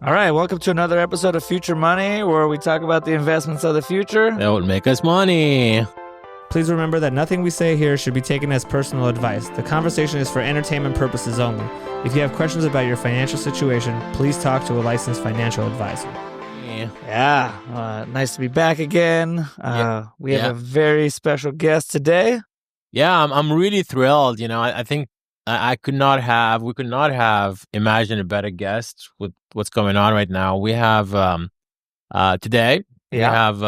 All right, welcome to another episode of Future Money, where we talk about the investments of the future. That would make us money. Please remember that nothing we say here should be taken as personal advice. The conversation is for entertainment purposes only. If you have questions about your financial situation, please talk to a licensed financial advisor. Yeah, nice to be back again. We have a very special guest today. Yeah, I'm really thrilled. I think we could not have imagined a better guest with what's going on right now. We have today, we have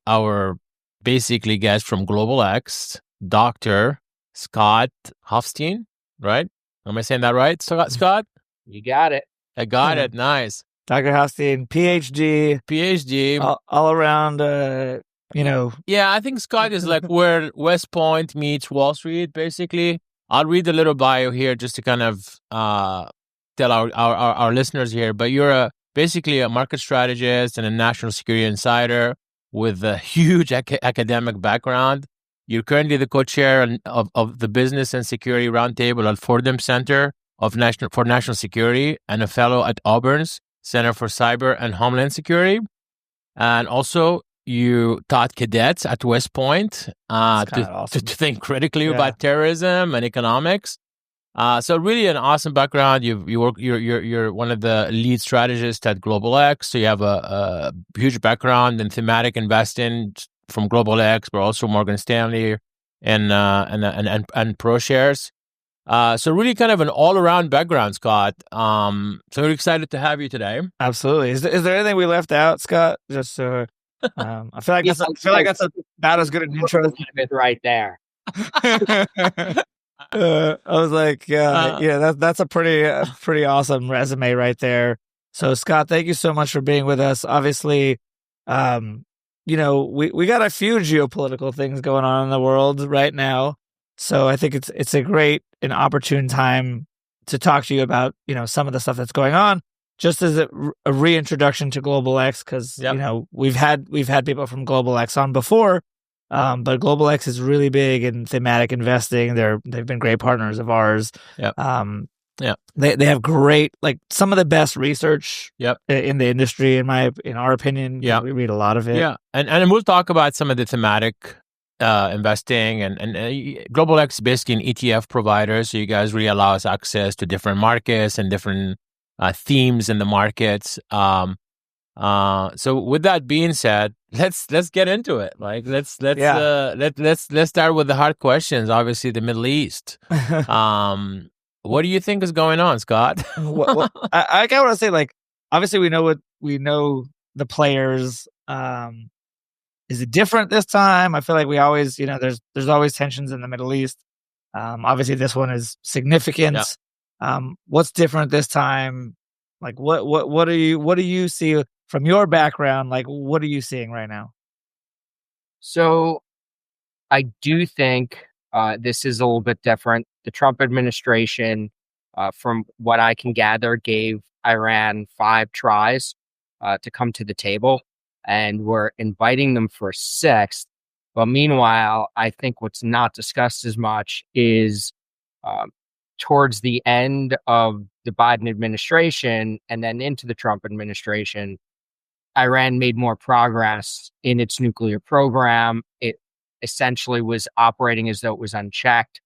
our basically guest from Global X, Dr. Scott Helfstein, right? Am I saying that right, Scott? You got it. I got it. Nice. Dr. Helfstein, PhD. All around, Yeah, I think Scott is like where West Point meets Wall Street, basically. I'll read a little bio here just to kind of tell our listeners here. But you're basically a market strategist and a national security insider with a huge academic background. You're currently the co-chair of the Business and Security Roundtable at Fordham Center for National Security and a fellow at Auburn's Center for Cyber and Homeland Security. And also, you taught cadets at West Point to think critically about terrorism and economics. So really an awesome background. You're one of the lead strategists at Global X. So you have a huge background in thematic investing from Global X, but also Morgan Stanley and ProShares. So really kind of an all-around background, Scott. So we're excited to have you today. Absolutely. Is there anything we left out, Scott? Just I feel like that's about as good an intro as right there. I was like, that's a pretty awesome resume right there. So Scott, thank you so much for being with us. Obviously, we got a few geopolitical things going on in the world right now. So I think it's a great and opportune time to talk to you about, some of the stuff that's going on, just as a reintroduction to Global X, because we've had people from Global X on before. But Global X is really big in thematic investing. They've been great partners of ours. Yep. They have great, like some of the best research in the industry, in our opinion. Yeah. We read a lot of it. Yeah. And we'll talk about some of the thematic investing and Global X is basically an ETF provider. So you guys really allow us access to different markets and different themes in the markets. So with that being said, let's get into it. Like let's start with the hard questions. Obviously, the Middle East. What do you think is going on, Scott? Well, I want to say, like, obviously we know the players. Is it different this time? I feel like we always, there's always tensions in the Middle East. Obviously this one is significant. Yeah. What's different this time? Like what do you see from your background? Like, what are you seeing right now? So I do think this is a little bit different. The Trump administration, from what I can gather, gave Iran 5 tries to come to the table, and we're inviting them for a 6th. But meanwhile, I think what's not discussed as much is towards the end of the Biden administration and then into the Trump administration, Iran made more progress in its nuclear program. It essentially was operating as though it was unchecked,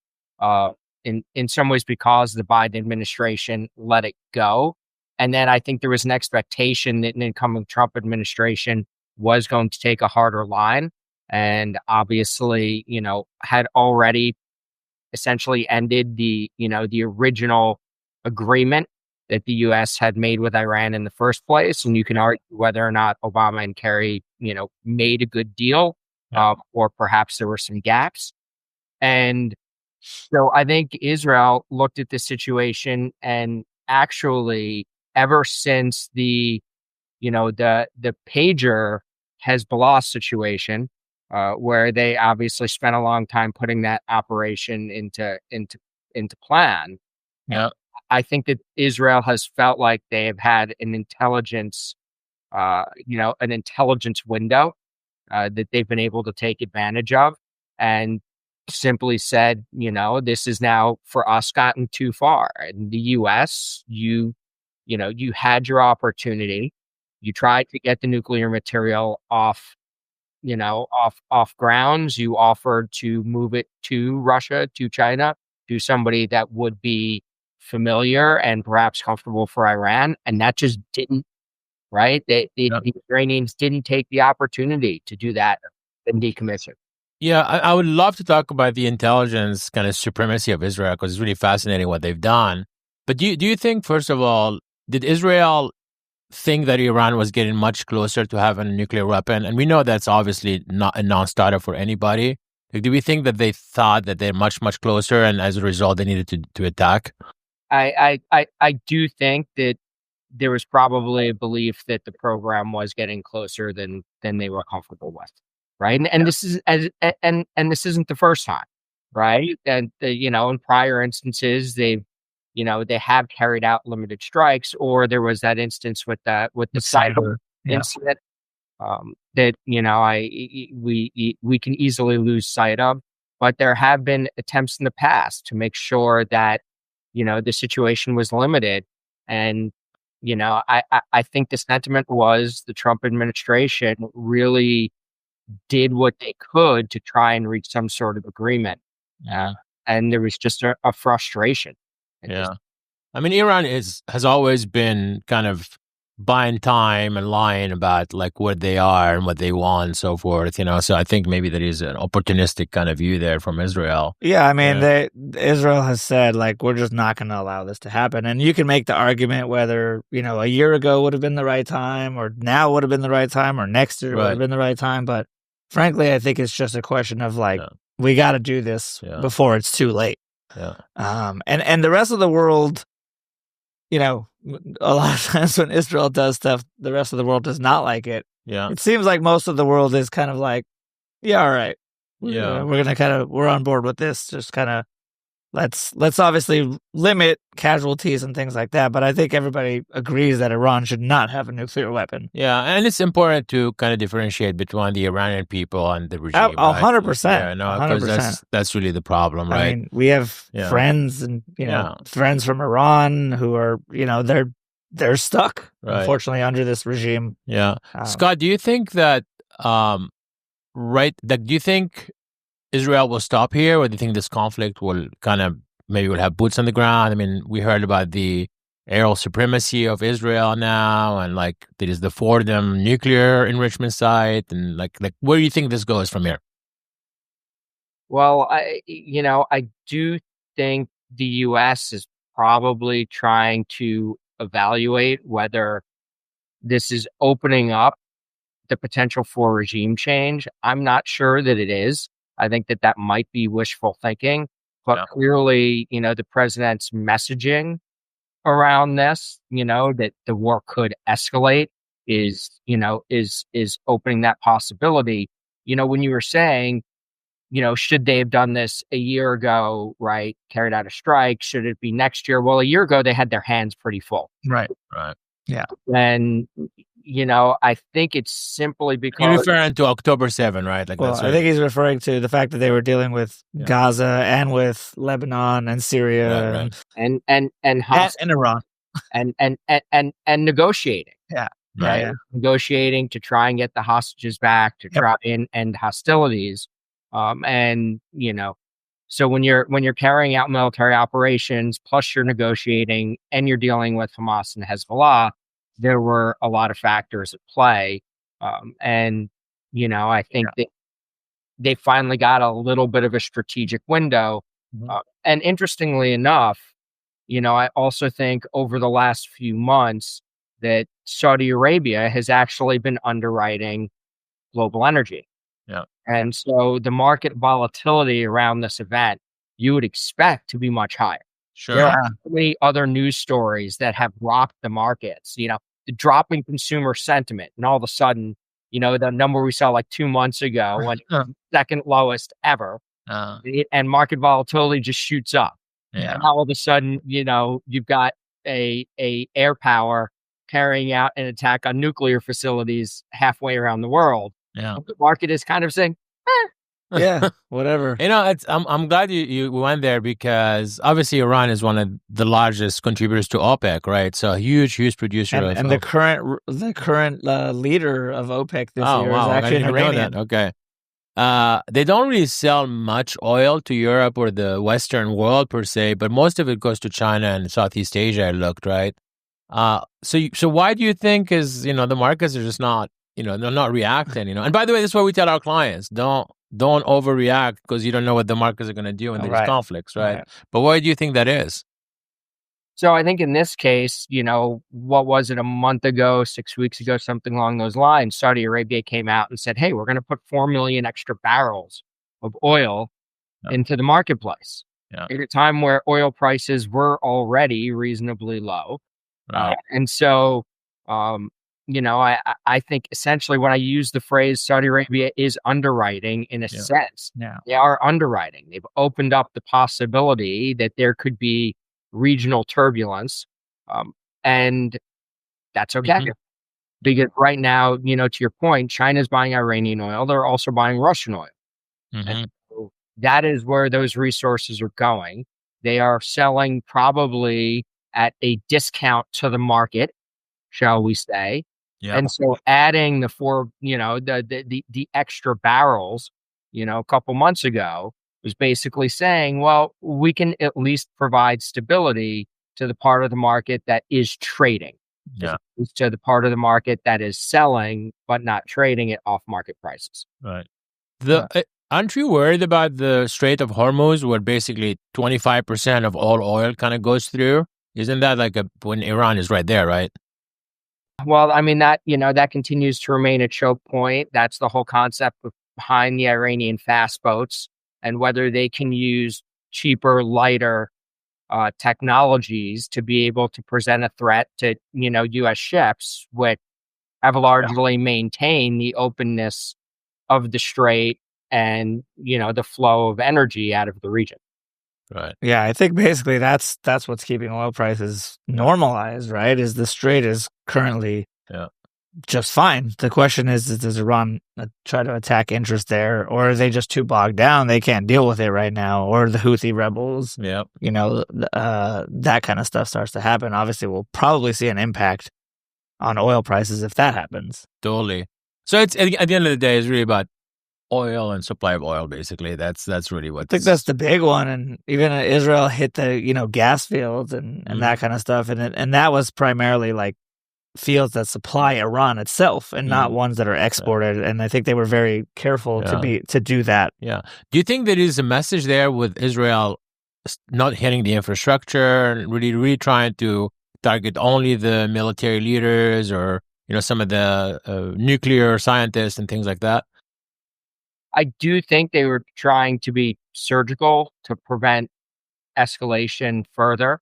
in some ways because the Biden administration let it go. And then I think there was an expectation that an incoming Trump administration was going to take a harder line, and obviously, had already essentially ended the original agreement that the U.S. had made with Iran in the first place. And you can argue whether or not Obama and Kerry, made a good deal, or perhaps there were some gaps. And so I think Israel looked at this situation, and actually ever since the pager Hezbollah situation, where they obviously spent a long time putting that operation into plan. Yeah. I think that Israel has felt like they have had an intelligence window that they've been able to take advantage of, and simply said, this is now for us gotten too far. In the U.S., you you had your opportunity. You tried to get the nuclear material off grounds. You offered to move it to Russia, to China, to somebody that would be familiar and perhaps comfortable for Iran. And that just didn't, right? The Iranians didn't take the opportunity to do that and decommission. Yeah, I would love to talk about the intelligence kind of supremacy of Israel, because it's really fascinating what they've done. But do you think, first of all, did Israel think that Iran was getting much closer to having a nuclear weapon? And we know that's obviously not a non-starter for anybody. Like, do we think that they thought that they're much, much closer, and as a result, they needed to attack? I do think that there was probably a belief that the program was getting closer than they were comfortable with, right? And this is and this isn't the first time, right? And in prior instances, they have carried out limited strikes, or there was that instance with the cyber incident that we can easily lose sight of. But there have been attempts in the past to make sure that the situation was limited. And I think the sentiment was the Trump administration really did what they could to try and reach some sort of agreement. And there was just a frustration. I mean, Iran has always been kind of buying time and lying about like what they are and what they want and so forth, So I think maybe there is an opportunistic kind of view there from Israel. Yeah, I mean, Israel has said, like, we're just not going to allow this to happen. And you can make the argument whether, a year ago would have been the right time, or now would have been the right time, or next year would have been the right time. But frankly, I think it's just a question of like, we got to do this before it's too late. And the rest of the world, a lot of times when Israel does stuff, the rest of the world does not like it. It seems like most of the world is kind of like, yeah, all right. We're on board with this. Just kind of let's obviously limit casualties and things like that. But I think everybody agrees that Iran should not have a nuclear weapon. Yeah, and it's important to kind of differentiate between the Iranian people and the regime. 100%. Yeah, no, because that's really the problem, right? I mean, we have friends and friends from Iran who are they're stuck, unfortunately, under this regime. Yeah, Scott, do you think that do you think Israel will stop here, or do you think this conflict will will have boots on the ground? I mean, we heard about the aerial supremacy of Israel now, and like there is the Fordham nuclear enrichment site, and like where do you think this goes from here? Well, I do think the U.S. is probably trying to evaluate whether this is opening up the potential for regime change. I'm not sure that it is. I think that might be wishful thinking, but clearly, the president's messaging around this, that the war could escalate is opening that possibility. When you were saying, should they have done this a year ago, right? Carried out a strike. Should it be next year? Well, a year ago, they had their hands pretty full. Right. Yeah. And, I think it's simply because... You're referring to October 7, right? I think he's referring to the fact that they were dealing with Gaza and with Lebanon and Syria and Iran and negotiating. Negotiating to try and get the hostages back, to try and end hostilities. So when you're carrying out military operations, plus you're negotiating and you're dealing with Hamas and Hezbollah, there were a lot of factors at play. I think that they finally got a little bit of a strategic window. And interestingly enough, I also think over the last few months that Saudi Arabia has actually been underwriting global energy. And so the market volatility around this event, you would expect to be much higher. Sure. There are so many other news stories that have rocked the markets, the dropping consumer sentiment. And all of a sudden, the number we saw like 2 months ago, when it was second lowest ever, and market volatility just shoots up. And all of a sudden, you've got a air power carrying out an attack on nuclear facilities halfway around the world. The market is kind of saying, Yeah, whatever. I'm glad you went there because obviously Iran is one of the largest contributors to OPEC, right? So a huge producer and the current leader of OPEC this year is actually an Iranian. Okay. They don't really sell much oil to Europe or the Western world per se, but most of it goes to China and Southeast Asia. I looked, right. So why do you think is the markets are just not they're not reacting? And by the way, this is what we tell our clients: don't overreact because you don't know what the markets are going to do in these conflicts, right? But why do you think that is? So I think in this case, what was it, a month ago, 6 weeks ago, something along those lines, Saudi Arabia came out and said, hey, we're going to put 4 million extra barrels of oil into the marketplace at a time where oil prices were already reasonably low. And so, I think essentially when I use the phrase Saudi Arabia is underwriting in a sense, they are underwriting. They've opened up the possibility that there could be regional turbulence. And that's okay. Because right now, to your point, China's buying Iranian oil. They're also buying Russian oil. And so that is where those resources are going. They are selling probably at a discount to the market, shall we say. And so adding the extra barrels, a couple months ago was basically saying, well, we can at least provide stability to the part of the market that is trading. To the part of the market that is selling, but not trading at off market prices. Right. Aren't you worried about the Strait of Hormuz, where basically 25% of all oil kind of goes through? Isn't that when Iran is right there, right? Well, I mean, that continues to remain a choke point. That's the whole concept behind the Iranian fast boats and whether they can use cheaper, lighter technologies to be able to present a threat to, U.S. ships, which have largely maintained the openness of the strait and, the flow of energy out of the region. Right. Yeah, I think basically that's what's keeping oil prices normalized, right? Is the strait is currently just fine. The question is does Iran try to attack interest there, or are they just too bogged down? They can't deal with it right now, or the Houthi rebels. Yeah. That kind of stuff starts to happen. Obviously, we'll probably see an impact on oil prices if that happens. Totally. So it's at the end of the day, it's really about oil and supply of oil, basically. That's really what I think that's the big one. And even Israel hit the gas fields and that kind of stuff, and that was primarily fields that supply Iran itself and not ones that are exported. And I think they were very careful to do that. Yeah. Do you think there is a message there with Israel not hitting the infrastructure and really trying to target only the military leaders or some of the nuclear scientists and things like that? I do think they were trying to be surgical to prevent escalation further.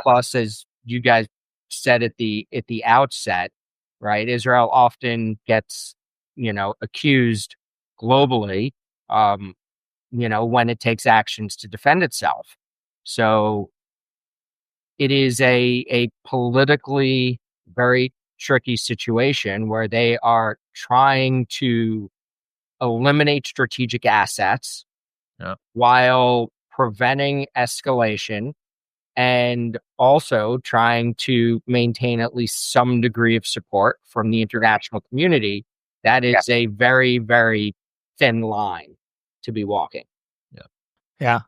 Plus, as you guys said at the outset, right, Israel often gets accused globally when it takes actions to defend itself. So it is a politically very tricky situation where they are trying to eliminate strategic assets while preventing escalation and also trying to maintain at least some degree of support from the international community. That is a very, very thin line to be walking. Yeah.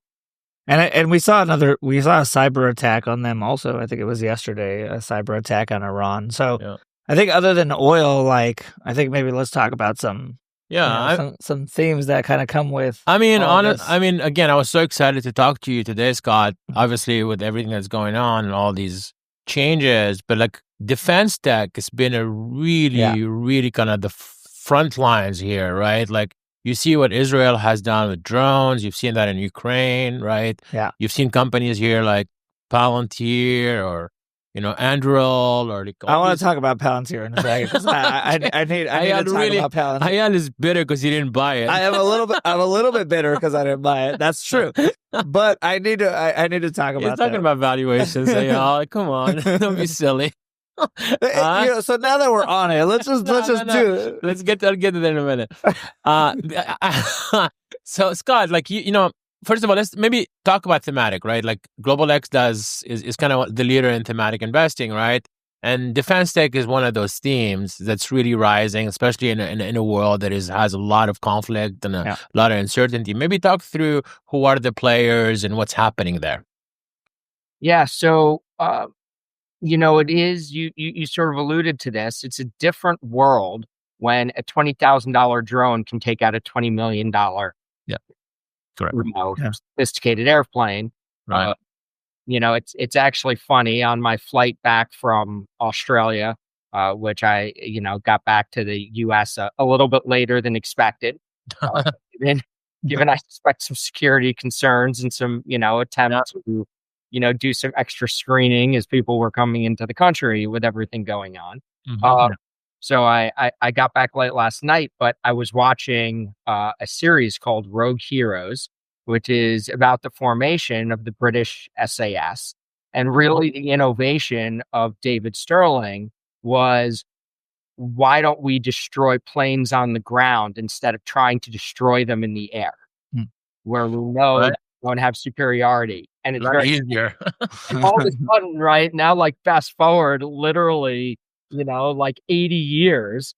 And we saw a cyber attack on them also. I think it was yesterday, a cyber attack on Iran. So I think other than oil, I think maybe let's talk about some some themes that kind of come with. Again, I was so excited to talk to you today, Scott. Obviously, with everything that's going on and all these changes, but defense tech has been a really, really kind of the front lines here, right? You see what Israel has done with drones. You've seen that in Ukraine, right? Yeah. You've seen companies here like Palantir or Anduril or I want to talk about Palantir in a second because I need to talk about Palantir. Ayal is bitter because he didn't buy it. I'm a little bit bitter because I didn't buy it. That's true. But I need to talk about. He's talking about valuations. Ayal, come on, don't be silly. So now that we're on it, let's just do it. I'll get to that in a minute. So Scott, like first of all, let's maybe talk about thematic, right? Like Global X is kind of the leader in thematic investing, right? And defense tech is one of those themes that's really rising, especially in a world that has a lot of conflict and a lot of uncertainty. Maybe talk through who are the players and what's happening there. Yeah. So, it is, you sort of alluded to this. It's a different world when a $20,000 drone can take out a $20 million sophisticated airplane. Right. It's actually funny. On my flight back from Australia, which I, got back to the US a little bit later than expected, given I suspect some security concerns and some, attempt to, do some extra screening as people were coming into the country with everything going on. So I got back late last night, but I was watching a series called Rogue Heroes, which is about the formation of the British SAS. And really the innovation of David Sterling was, why don't we destroy planes on the ground instead of trying to destroy them in the air, where we know they don't have superiority. And it's very easier. All of a sudden, right now, like fast forward, literally, like 80 years,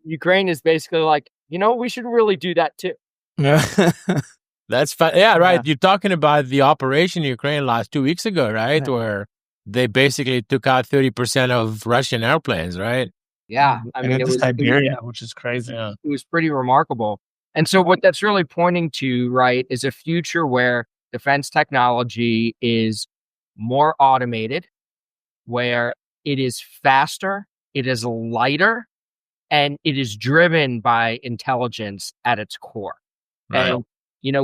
Ukraine is basically like, we should really do that too. That's fine. Yeah, right. You're talking about the operation in Ukraine last 2 weeks ago, right? Yeah. Where they basically took out 30% of Russian airplanes, right? Yeah. I mean, it was Siberia, which is crazy. It was pretty remarkable. And so what that's really pointing to, right, is a future where defense technology is more automated, where it is faster, it is lighter, and it is driven by intelligence at its core. Right. And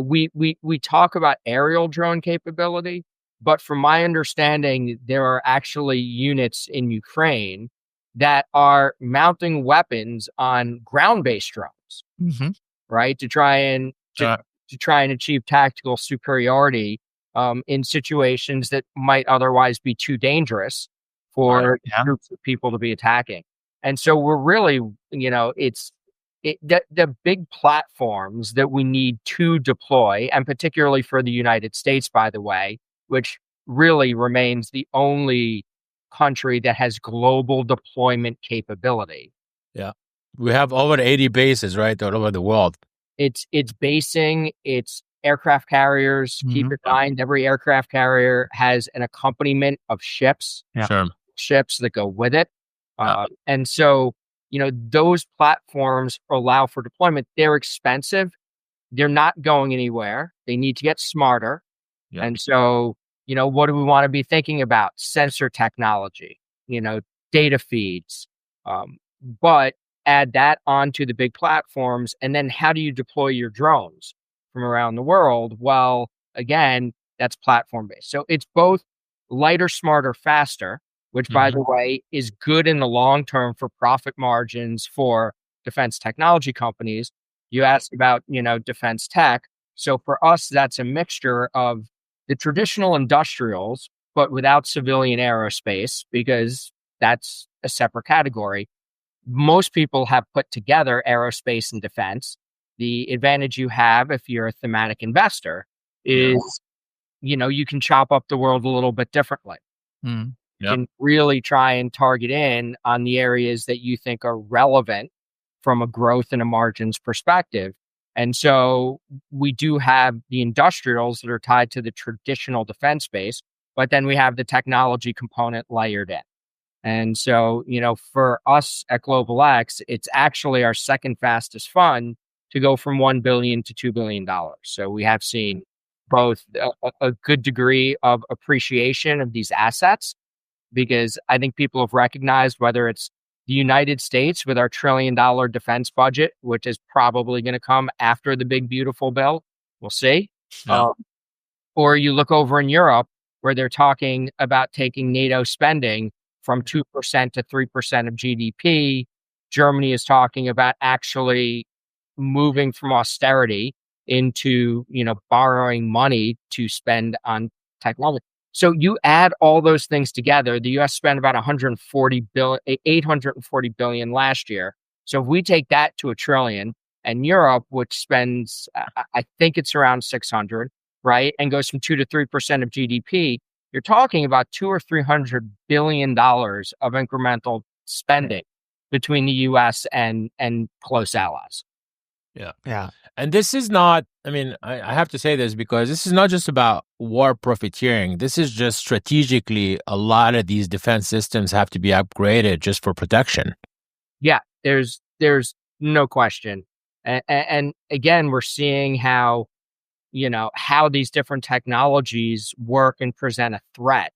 we talk about aerial drone capability, but from my understanding, there are actually units in Ukraine that are mounting weapons on ground-based drones, right, to try and achieve tactical superiority in situations that might otherwise be too dangerous for groups of people to be attacking. And so we're really, the big platforms that we need to deploy, and particularly for the United States, by the way, which really remains the only country that has global deployment capability. Yeah. We have over 80 bases, right, all over the world. It's basing, it's aircraft carriers. Keep in mind, every aircraft carrier has an accompaniment of ships, ships that go with it. And so, those platforms allow for deployment. They're expensive. They're not going anywhere. They need to get smarter. And so, what do we want to be thinking about? Sensor technology, data feeds. But add that onto the big platforms. And then how do you deploy your drones from around the world? Well, again, that's platform based. So it's both lighter, smarter, faster, which, by the way, is good in the long term for profit margins for defense technology companies. You asked about, defense tech. So for us, that's a mixture of the traditional industrials, but without civilian aerospace, because that's a separate category. Most people have put together aerospace and defense. The advantage you have if you're a thematic investor is, you can chop up the world a little bit differently. You can really try and target in on the areas that you think are relevant from a growth and a margins perspective. And so we do have the industrials that are tied to the traditional defense space, but then we have the technology component layered in. And so, for us at Global X, it's actually our second fastest fund to go from $1 billion to $2 billion. So we have seen both a good degree of appreciation of these assets, because I think people have recognized, whether it's the United States with our $1 trillion defense budget, which is probably going to come after the big, beautiful bill. We'll see. Or you look over in Europe, where they're talking about taking NATO spending from 2% to 3% of GDP. Germany is talking about actually moving from austerity into, borrowing money to spend on technology. So you add all those things together, the U.S. spent about 840 billion last year. So if we take that to $1 trillion, and Europe, which spends, I think it's around 600, right, and goes from 2 to 3% of GDP, you're talking about $200 or $300 billion of incremental spending between the U.S. and close allies. Yeah. And this is not, I mean, I have to say this because this is not just about war profiteering. This is just strategically, a lot of these defense systems have to be upgraded just for protection. Yeah, there's no question. And again, we're seeing how these different technologies work and present a threat.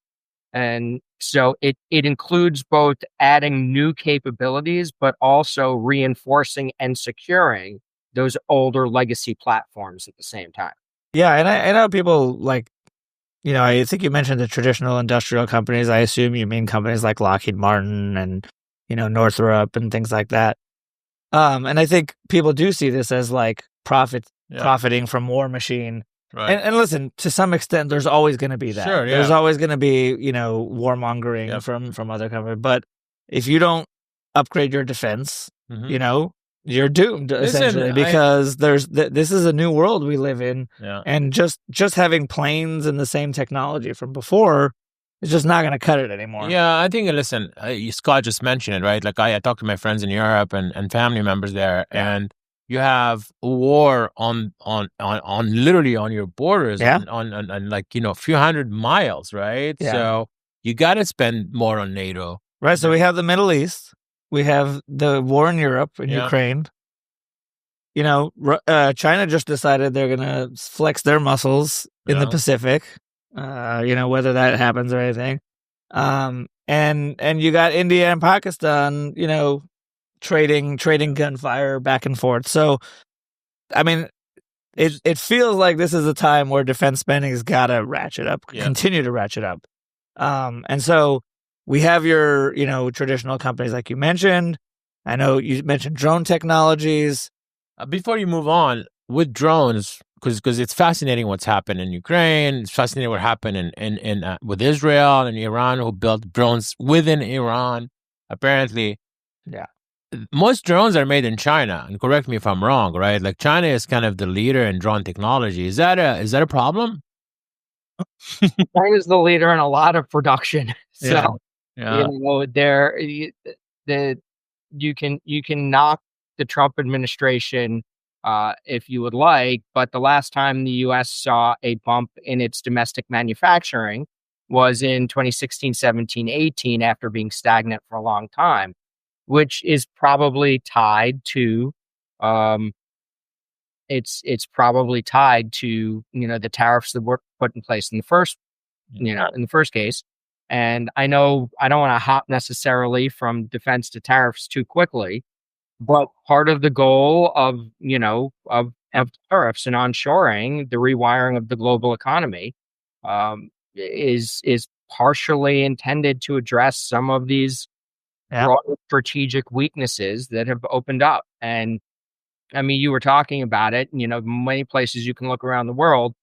And so it includes both adding new capabilities, but also reinforcing and securing those older legacy platforms at the same time. Yeah, and I know people like, I think you mentioned the traditional industrial companies. I assume you mean companies like Lockheed Martin and, Northrop and things like that. And I think people do see this as like profiting from war machine. Right. And listen, to some extent, there's always going to be that. Sure, There's always going to be, warmongering from other companies. But if you don't upgrade your defense, you're doomed essentially, because this is a new world we live in, and just having planes and the same technology from before is just not going to cut it anymore. Yeah, I think, listen, Scott just mentioned it, right? Like I talked to my friends in Europe and family members there, and you have a war on literally on your borders, on like a few hundred miles, right? Yeah. So you got to spend more on NATO, right? So we have the Middle East. We have the war in Europe and Ukraine. China just decided they're going to flex their muscles in the Pacific, whether that happens or anything. And you got India and Pakistan, trading gunfire back and forth. So, I mean, it feels like this is a time where defense spending has got to ratchet up, continue to ratchet up. And so, we have your, traditional companies like you mentioned. I know you mentioned drone technologies. Before you move on with drones, because it's fascinating what's happened in Ukraine. It's fascinating what happened in with Israel and Iran, who built drones within Iran. Apparently, most drones are made in China. And correct me if I'm wrong, right? Like China is kind of the leader in drone technology. Is that a problem? China's the leader in a lot of production. So. Yeah. You can knock the Trump administration if you would like, but the last time the U.S. saw a bump in its domestic manufacturing was in 2016, 17, 18, after being stagnant for a long time, which is probably tied to it's probably tied to the tariffs that were put in place in the first case. And I know I don't want to hop necessarily from defense to tariffs too quickly, but part of the goal of tariffs and onshoring, the rewiring of the global economy, is partially intended to address some of these broader strategic weaknesses that have opened up. And I mean, you were talking about it, many places you can look around the world,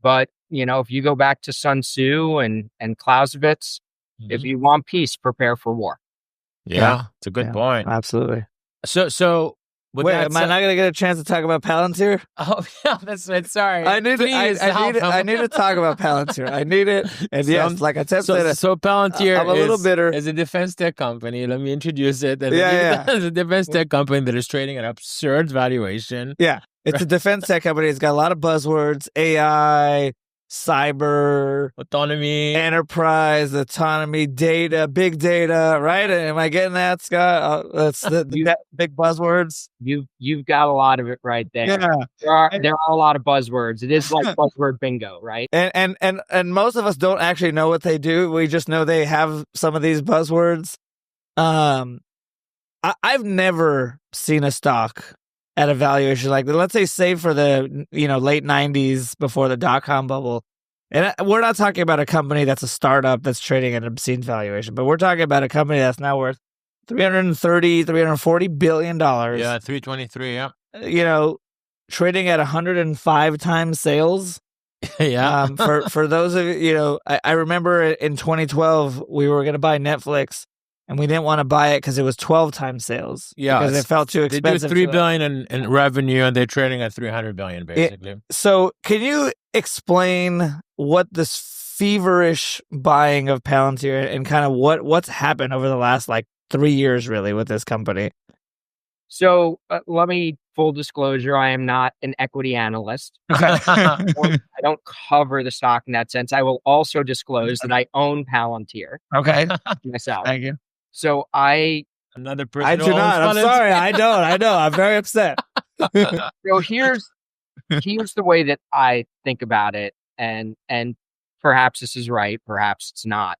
but if you go back to Sun Tzu and Clausewitz, if you want peace, prepare for war. Yeah, it's a good point. Absolutely. So wait, am I not going to get a chance to talk about Palantir? Oh, yeah, that's right. Sorry. I need to talk about Palantir. I need it. And yes, like I said, so Palantir I'm a little bitter. Is a defense tech company. Let me introduce it. It's a defense tech company that is trading at absurd valuation. Yeah, it's a defense tech company. It's got a lot of buzzwords: AI, cyber, autonomy, enterprise, autonomy, data, big data, right? Am I getting that, Scott? That's the big buzzwords. You've got a lot of it right there. Yeah. There are a lot of buzzwords. It is like buzzword bingo, right? And most of us don't actually know what they do. We just know they have some of these buzzwords. I've never seen a stock at a valuation like, let's say, save for the late 90s before the dot-com bubble. And we're not talking about a company that's a startup that's trading at an obscene valuation, but we're talking about a company that's now worth $340 billion. Yeah, 323, yeah. Trading at 105 times sales. Yeah. For those of you, I remember in 2012 we were going to buy Netflix, and we didn't want to buy it because it was 12 times sales. Yeah, because it felt too expensive. They do $3 billion in revenue, and they're trading at $300 billion, basically. So, can you explain what this feverish buying of Palantir and kind of what's happened over the last 3 years, really, with this company? So let me, full disclosure, I am not an equity analyst. Okay. I don't cover the stock in that sense. I will also disclose that I own Palantir. Okay. Myself. Thank you. So Another person. I do not. I'm sorry. I don't. I know. I'm very upset. So here's the way that I think about it, and perhaps this is right, perhaps it's not.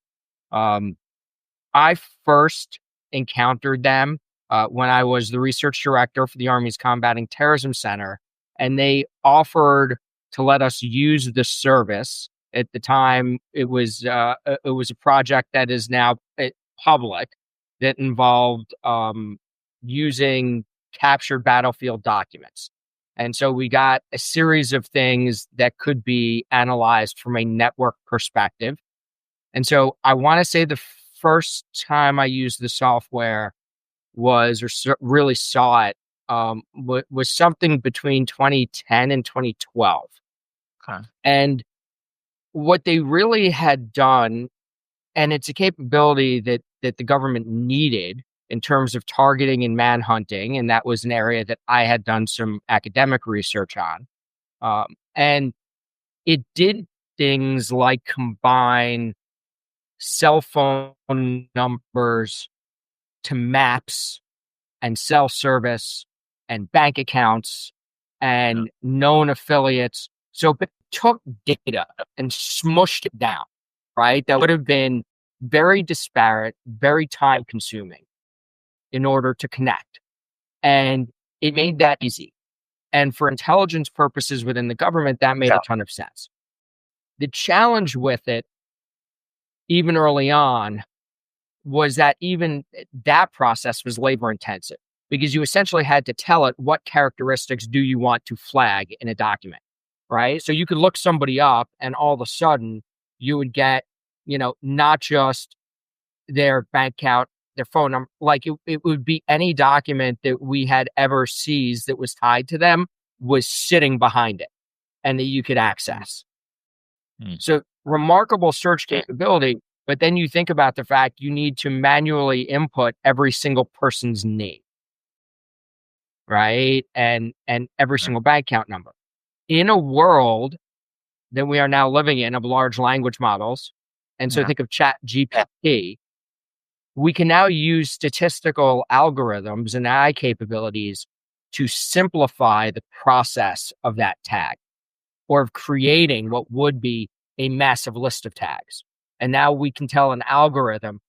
I first encountered them when I was the research director for the Army's Combating Terrorism Center, and they offered to let us use the service. At the time, it was a project that is now public that involved using captured battlefield documents. And so we got a series of things that could be analyzed from a network perspective. And so I want to say the first time I used the software really saw it, was something between 2010 and 2012. Okay. And what they really had done, and it's a capability that the government needed in terms of targeting and manhunting, and that was an area that I had done some academic research on. And it did things like combine cell phone numbers to maps and cell service and bank accounts and known affiliates. So it took data and smushed it down, right? That would have been very disparate, very time consuming in order to connect. And it made that easy. And for intelligence purposes within the government, that made a ton of sense. The challenge with it, even early on, was that even that process was labor intensive, because you essentially had to tell it what characteristics do you want to flag in a document, right? So you could look somebody up and all of a sudden you would get, not just their bank account, their phone number, it would be any document that we had ever seized that was tied to them was sitting behind it and that you could access. So remarkable search capability. But then you think about the fact you need to manually input every single person's name, right? And every single bank account number. In a world that we are now living in of large language models, and so think of ChatGPT, we can now use statistical algorithms and AI capabilities to simplify the process of that tag, or of creating what would be a massive list of tags. And now we can tell an algorithm,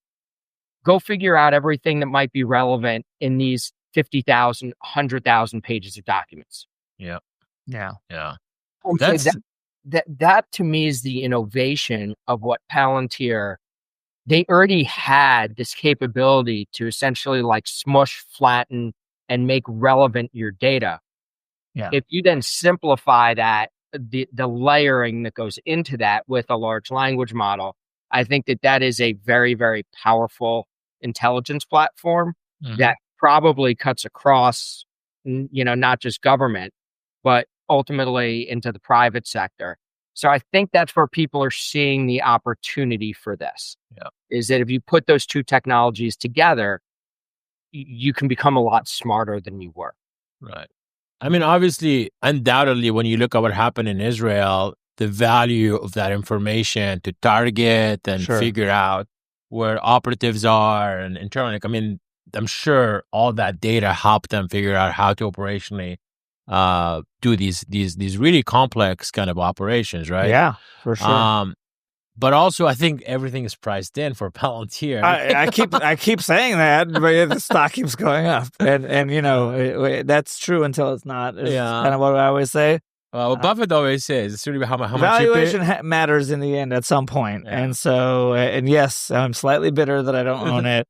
go figure out everything that might be relevant in these 50,000, 100,000 pages of documents. Yeah. That to me is the innovation of what Palantir, they already had this capability to essentially smush, flatten, and make relevant your data. Yeah. If you then simplify that, the layering that goes into that with a large language model, I think that is a very, very powerful intelligence platform that probably cuts across, not just government, but ultimately into the private sector. So I think that's where people are seeing the opportunity for this. Yeah. Is that if you put those two technologies together, you can become a lot smarter than you were. Right. I mean, obviously, undoubtedly, when you look at what happened in Israel, the value of that information to target and figure out where operatives are and internally, I'm sure all that data helped them figure out how to operationally do these really complex kind of operations, right? Yeah, for sure. But also, I think everything is priced in for Palantir. I keep saying that, but the stock keeps going up, and that's true until it's not. It's kind of what I always say. What Buffett always says, it's really how much valuation matters in the end at some point. And so, and yes, I'm slightly bitter that I don't own it.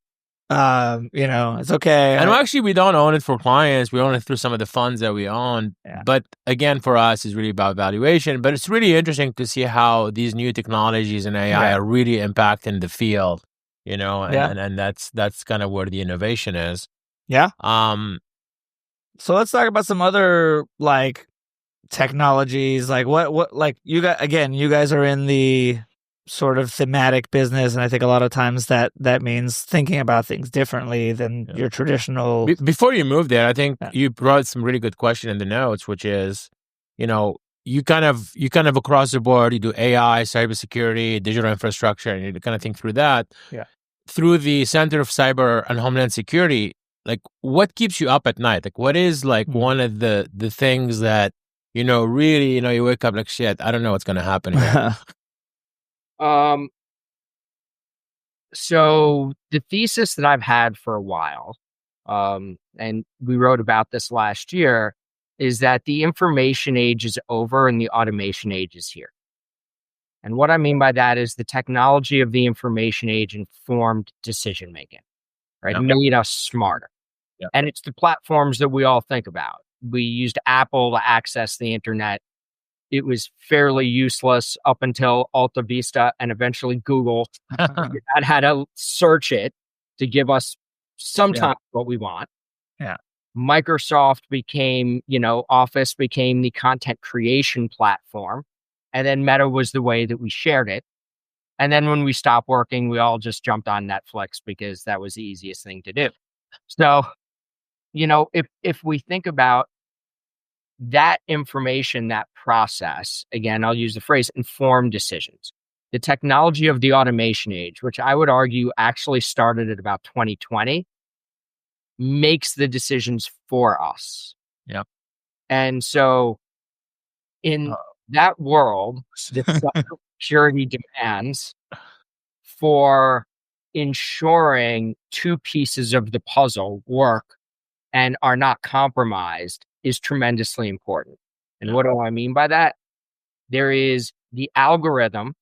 It's okay. And actually, we don't own it for clients. We own it through some of the funds that we own. Yeah. But again, for us, it's really about valuation. But it's really interesting to see how these new technologies and AI are really impacting the field, and that's kind of where the innovation is. Yeah. So let's talk about some other like technologies. Like what like you guys are in the sort of thematic business, and I think a lot of times that means thinking about things differently than your traditional. Before you move there, I think you brought some really good question in the notes, which is, you kind of across the board, you do AI, cybersecurity, digital infrastructure, and you kind of think through that. Yeah. Through the Center of Cyber and Homeland Security, like what keeps you up at night? Like what is like one of the things that, really, you wake up like, shit, I don't know what's going to happen here. So the thesis that I've had for a while, and we wrote about this last year, is that the information age is over and the automation age is here. And what I mean by that is the technology of the information age informed decision making, right? Yep. Made us smarter. Yep. And it's the platforms that we all think about. We used Apple to access the internet. It was fairly useless up until Alta Vista and eventually Google figured out how to search it to give us sometimes what we want. Yeah. Microsoft became, Office became the content creation platform. And then Meta was the way that we shared it. And then when we stopped working, we all just jumped on Netflix because that was the easiest thing to do. So, if we think about that information, that process, again, I'll use the phrase informed decisions. The technology of the automation age, which I would argue actually started at about 2020, makes the decisions for us. Yep. And so in that world, the security demands for ensuring two pieces of the puzzle work and are not compromised is tremendously important. And what do I mean by that? There is the algorithm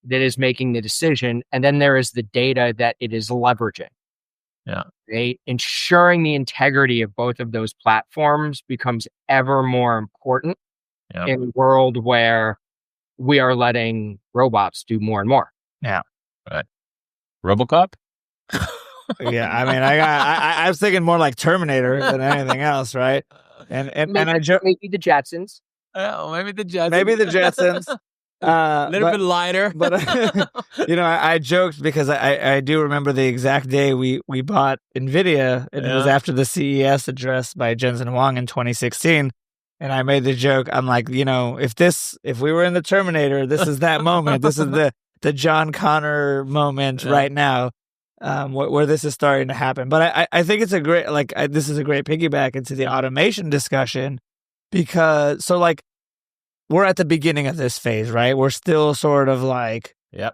that is making the decision, and then there is the data that it is leveraging. Yeah. Right? Ensuring the integrity of both of those platforms becomes ever more important in a world where we are letting robots do more and more. Yeah. Right. RoboCop? Yeah, I mean, I was thinking more like Terminator than anything else, right? And I joke maybe the Jetsons. Maybe the Jetsons. Maybe the Jetsons. A little bit lighter. But I joked because I do remember the exact day we bought NVIDIA, and it was after the CES address by Jensen Huang in 2016. And I made the joke. I'm like, if we were in the Terminator, this is that moment. This is the John Connor moment right now. Where this is starting to happen. But I think it's a great, this is a great piggyback into the automation discussion because, we're at the beginning of this phase, right? We're still sort of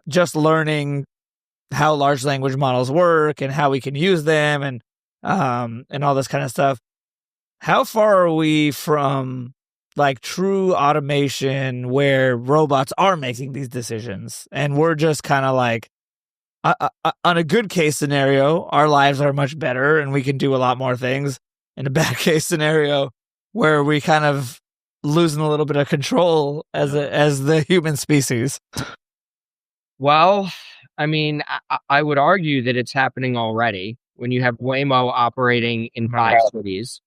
just learning how large language models work and how we can use them and all this kind of stuff. How far are we from true automation where robots are making these decisions and we're just kind of on a good case scenario, our lives are much better and we can do a lot more things. In a bad case scenario, where we kind of losing a little bit of control as the human species. Well, I mean, I would argue that it's happening already. When you have Waymo operating in 5 cities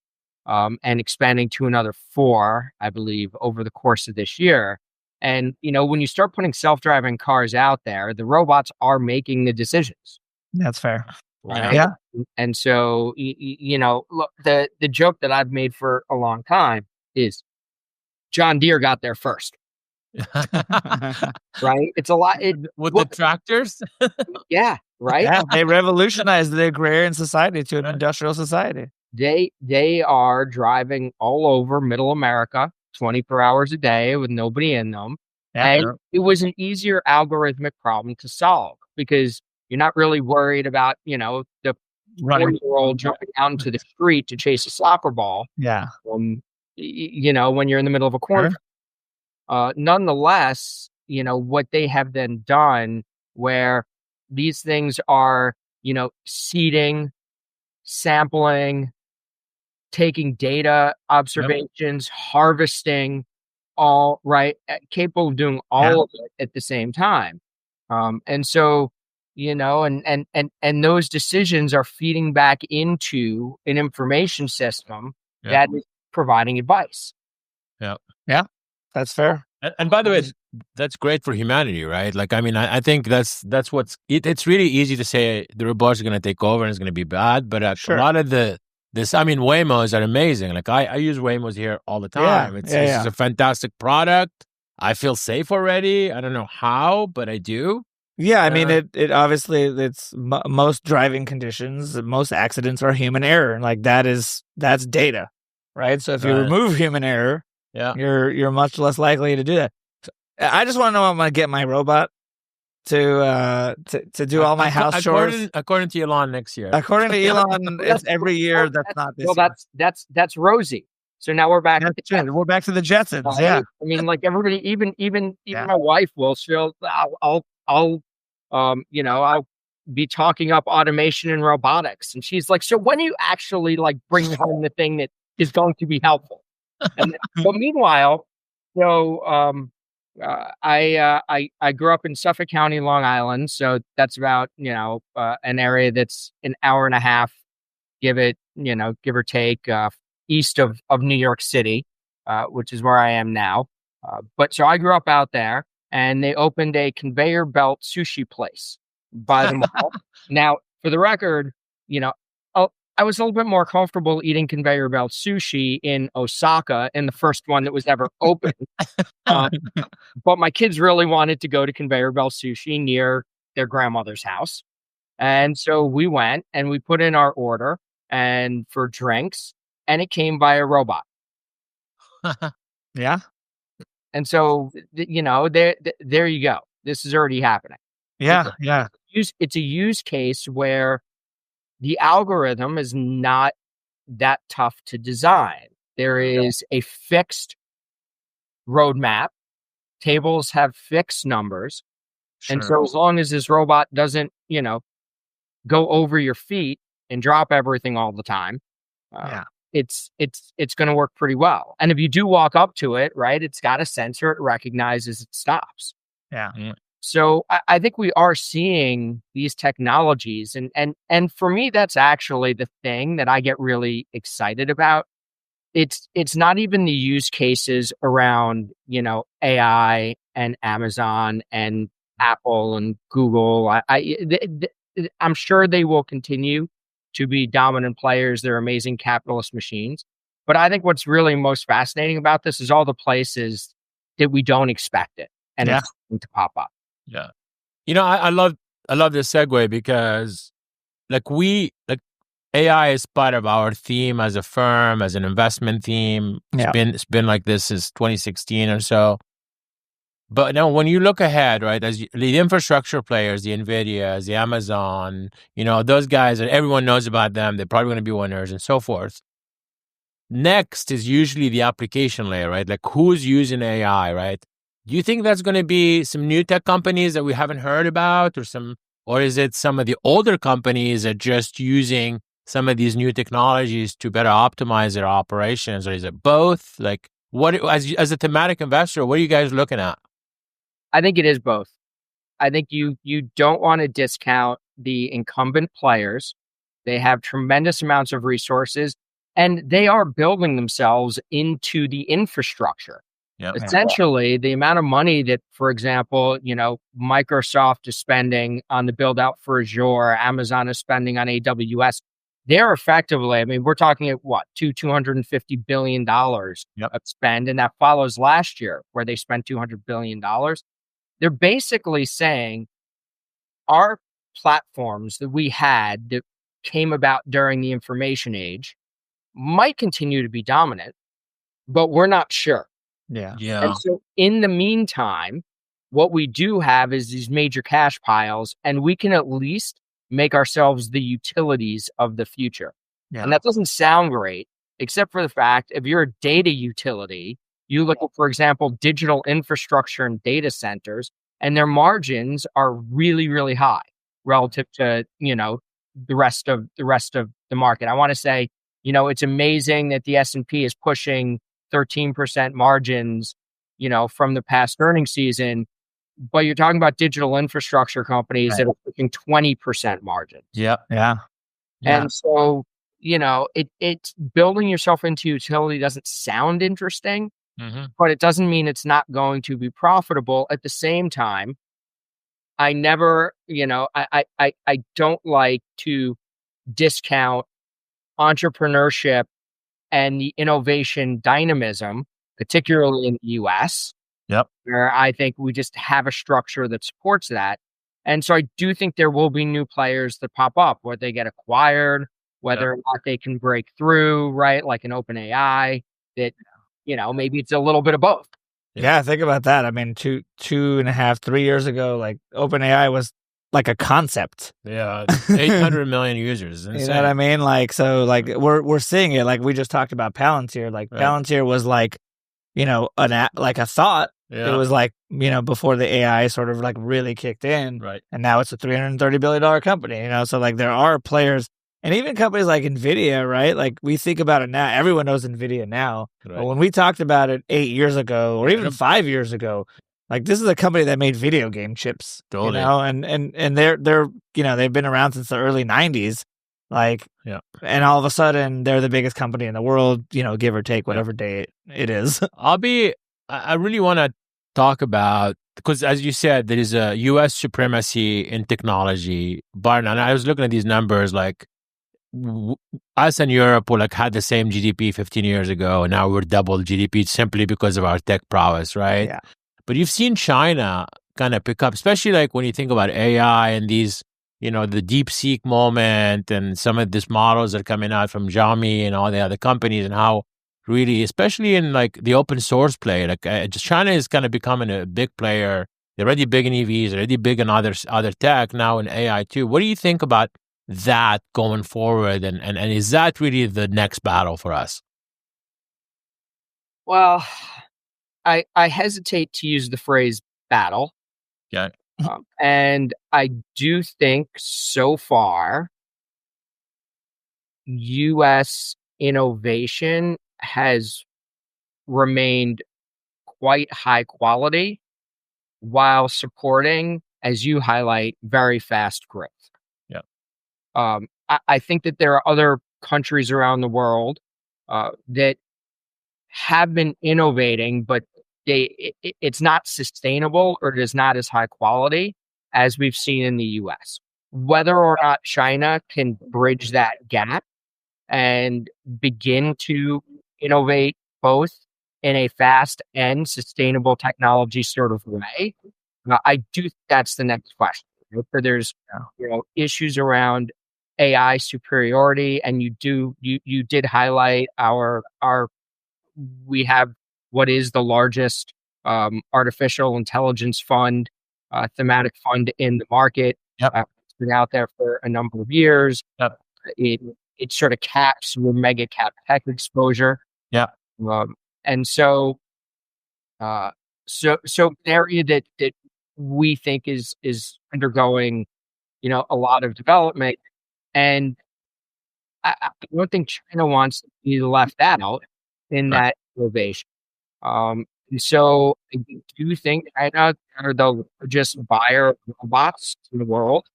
and expanding to another 4, I believe, over the course of this year. And, when you start putting self-driving cars out there, the robots are making the decisions. That's fair. Right? Yeah. And so, look, the joke that I've made for a long time is John Deere got there first. Right? It's a lot. With the tractors? Yeah. Right? Yeah, they revolutionized the agrarian society to an industrial society. They are driving all over middle America 24 hours a day with nobody in them. And it was an easier algorithmic problem to solve because you're not really worried about, the 40-year-old jumping out into the street to chase a soccer ball. Yeah. When you're in the middle of a corn. Nonetheless, what they have then done where these things are, seeding sampling, taking data observations, harvesting, all right, capable of doing all of it at the same time. And so, and those decisions are feeding back into an information system that is providing advice. Yeah, that's fair. And by the way, that's great for humanity, right? Like, I mean, I think that's it's really easy to say the robots are going to take over and it's going to be bad, but a lot of Waymos are amazing. Like I use Waymos here all the time. It's a fantastic product. I feel safe already. I don't know how, but I do. Yeah, I mean, it obviously, it's most driving conditions, most accidents are human error. And like that's data, right? So if you remove human error, you're much less likely to do that. So I just want to know how I'm going to get my robot to do all my house chores. According to Elon, next year. According to Elon, it's every year. That's not this. Well, year. That's Rosie. So now we're back. We're back to the Jetsons. Yeah. I mean, like everybody, even my wife will. I'll be talking up automation and robotics, and she's like, "So when do you actually like bring home the thing that is going to be helpful?" And but meanwhile, I grew up in Suffolk County, Long Island, so that's about an area that's an hour and a half, give or take, east of New York City, which is where I am now. But so I grew up out there, and they opened a conveyor belt sushi place by the mall. Now, for the record, I was a little bit more comfortable eating conveyor belt sushi in Osaka, in the first one that was ever opened. But my kids really wanted to go to conveyor belt sushi near their grandmother's house. And so we went and we put in our order and for drinks, and it came by a robot. Yeah. And so, there you go. This is already happening. Yeah. It's a use case where the algorithm is not that tough to design. There is a fixed roadmap. Tables have fixed numbers. Sure. And so as long as this robot doesn't, go over your feet and drop everything all the time, it's going to work pretty well. And if you do walk up to it, right, it's got a sensor, it recognizes, it stops. Yeah. So I think we are seeing these technologies, and for me, that's actually the thing that I get really excited about. It's not even the use cases around, AI and Amazon and Apple and Google. I'm sure they will continue to be dominant players. They're amazing capitalist machines. But I think what's really most fascinating about this is all the places that we don't expect it, and it's going to pop up. Yeah. I love this segue because AI is part of our theme as a firm, as an investment theme. It's been like this since 2016 or so. But now when you look ahead, right, as the infrastructure players, the NVIDIAs, the Amazon, those guys, and everyone knows about them, they're probably going to be winners and so forth. Next is usually the application layer, right? Like who's using AI, right? Do you think that's going to be some new tech companies that we haven't heard about, or is it some of the older companies that are just using some of these new technologies to better optimize their operations, or is it both? Like, what as a thematic investor, what are you guys looking at? I think it is both. I think you don't want to discount the incumbent players. They have tremendous amounts of resources, and they are building themselves into the infrastructure. Yep. Essentially, the amount of money that, for example, Microsoft is spending on the build out for Azure, Amazon is spending on AWS, they're effectively, we're talking at what, $250 billion of spend, and that follows last year where they spent $200 billion. They're basically saying our platforms that we had that came about during the information age might continue to be dominant, but we're not sure. Yeah. And so in the meantime, what we do have is these major cash piles, and we can at least make ourselves the utilities of the future. Yeah. And that doesn't sound great, except for the fact if you're a data utility, you look at, for example, digital infrastructure and data centers, and their margins are really, really high relative to, the rest of the market. I want to say, it's amazing that the S&P is pushing 13% margins, from the past earnings season, but you're talking about digital infrastructure companies that are pushing 20% margins. Yeah. And so, it's building yourself into utility doesn't sound interesting, but it doesn't mean it's not going to be profitable. At the same time, I never, I don't like to discount entrepreneurship and the innovation dynamism, particularly in the US, where I think we just have a structure that supports that. And so I do think there will be new players that pop up, whether they get acquired, whether or not they can break through, right? Like an OpenAI that, maybe it's a little bit of both. Yeah, think about that. I mean, 2.5, 3 years ago, like OpenAI was like a concept. Yeah, 800 million users. You know what I mean? Like, so like we're seeing it. Like we just talked about Palantir. Like Palantir was like, like a thought. Yeah. It was like, before the AI sort of like really kicked in. Right. And now it's a $330 billion company, So like there are players and even companies like NVIDIA, right? Like we think about it now. Everyone knows NVIDIA now. Right. But when we talked about it 8 years ago or even 5 years ago, like this is a company that made video game chips, totally. And they're they've been around since the early 90s. Like, and all of a sudden they're the biggest company in the world, give or take whatever day it is. I really want to talk about, because as you said, there is a U.S. supremacy in technology. But and I was looking at these numbers, like us and Europe were like had the same GDP 15 years ago, and now we're double GDP simply because of our tech prowess, right? Yeah. But you've seen China kind of pick up, especially like when you think about AI and these, the DeepSeek moment and some of these models that are coming out from Xiaomi and all the other companies, and how really, especially in like the open source play, like China is kind of becoming a big player. They're already big in EVs, already big in other tech, now in AI too. What do you think about that going forward? And is that really the next battle for us? Well, I hesitate to use the phrase battle. Yeah. And I do think so far, U.S. innovation has remained quite high quality while supporting, as you highlight, very fast growth. Yeah. I think that there are other countries around the world that have been innovating, but it's not sustainable, or it is not as high quality as we've seen in the U.S. Whether or not China can bridge that gap and begin to innovate both in a fast and sustainable technology sort of way, I do think that's the next question. So there's issues around AI superiority, and you did highlight we have what is the largest artificial intelligence fund, thematic fund in the market. It's been out there for a number of years. It sort of caps your mega cap tech exposure. And so an area that we think is undergoing, a lot of development, and I don't think China wants to be left out in that innovation. And so I do think China are the largest buyer of robots in the world.